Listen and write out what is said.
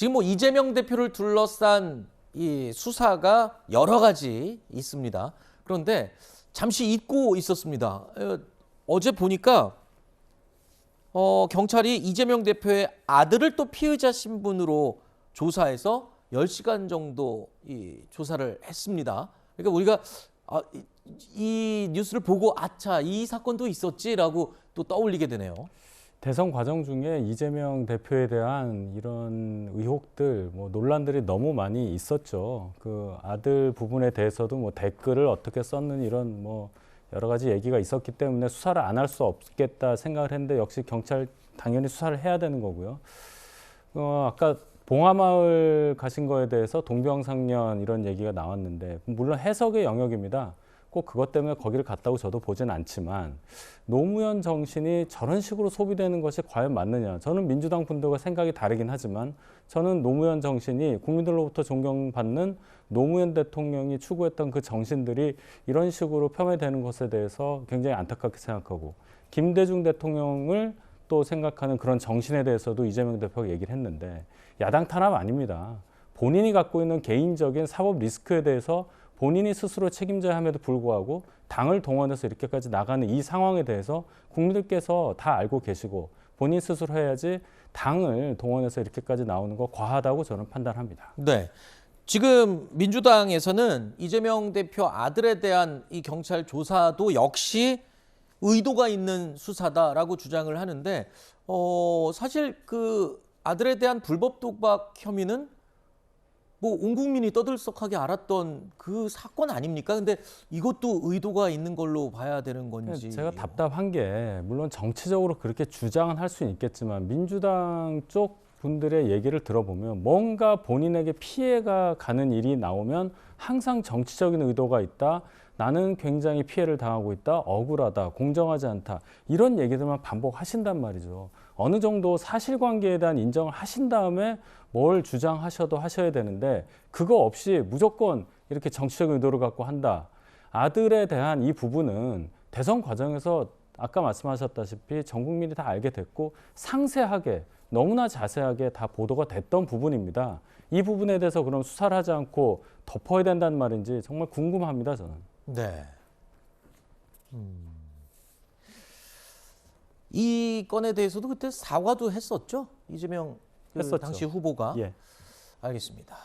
지금 뭐 이재명 대표를 둘러싼 이 수사가 여러 가지 있습니다. 그런데 잠시 잊고 있었습니다. 어제 보니까 경찰이 이재명 대표의 아들을 또 피의자 신분으로 조사해서 10시간 정도 이 조사를 했습니다. 그러니까 우리가 이 뉴스를 보고 아차 이 사건도 있었지라고 또 떠올리게 되네요. 대선 과정 중에 이재명 대표에 대한 이런 의혹들, 논란들이 너무 많이 있었죠. 그 아들 부분에 대해서도 댓글을 어떻게 썼는 이런 여러 가지 얘기가 있었기 때문에 수사를 안 할 수 없겠다 생각을 했는데 역시 경찰 당연히 수사를 해야 되는 거고요. 아까 봉하마을 가신 거에 대해서 동병상련 이런 얘기가 나왔는데 물론 해석의 영역입니다. 꼭 그것 때문에 거기를 갔다고 저도 보진 않지만 노무현 정신이 저런 식으로 소비되는 것이 과연 맞느냐. 저는 민주당 분들과 생각이 다르긴 하지만 저는 노무현 정신이 국민들로부터 존경받는 노무현 대통령이 추구했던 그 정신들이 이런 식으로 폄훼되는 것에 대해서 굉장히 안타깝게 생각하고 김대중 대통령을 또 생각하는 그런 정신에 대해서도 이재명 대표가 얘기를 했는데 야당 탄압 아닙니다. 본인이 갖고 있는 개인적인 사법 리스크에 대해서 본인이 스스로 책임져야 함에도 불구하고 당을 동원해서 이렇게까지 나가는 이 상황에 대해서 국민들께서 다 알고 계시고 본인 스스로 해야지 당을 동원해서 이렇게까지 나오는 거 과하다고 저는 판단합니다. 네. 지금 민주당에서는 이재명 대표 아들에 대한 이 경찰 조사도 역시 의도가 있는 수사다라고 주장을 하는데 사실 그 아들에 대한 불법 도박 혐의는 온 국민이 떠들썩하게 알았던 그 사건 아닙니까? 근데 이것도 의도가 있는 걸로 봐야 되는 건지. 제가 답답한 게 물론 정치적으로 그렇게 주장은 할 수는 있겠지만 민주당 쪽 분들의 얘기를 들어보면 뭔가 본인에게 피해가 가는 일이 나오면 항상 정치적인 의도가 있다. 나는 굉장히 피해를 당하고 있다. 억울하다. 공정하지 않다. 이런 얘기들만 반복하신단 말이죠. 어느 정도 사실관계에 대한 인정을 하신 다음에 뭘 주장하셔도 하셔야 되는데 그거 없이 무조건 이렇게 정치적인 의도를 갖고 한다. 아들에 대한 이 부분은 대선 과정에서 아까 말씀하셨다시피 전 국민이 다 알게 됐고 상세하게 너무나 자세하게 다 보도가 됐던 부분입니다. 이 부분에 대해서 그럼 수사를 하지 않고 덮어야 된다는 말인지 정말 궁금합니다, 저는. 네. 이 건에 대해서도 그때 사과도 했었죠? 이재명 했었죠. 당시 후보가. 예. 알겠습니다.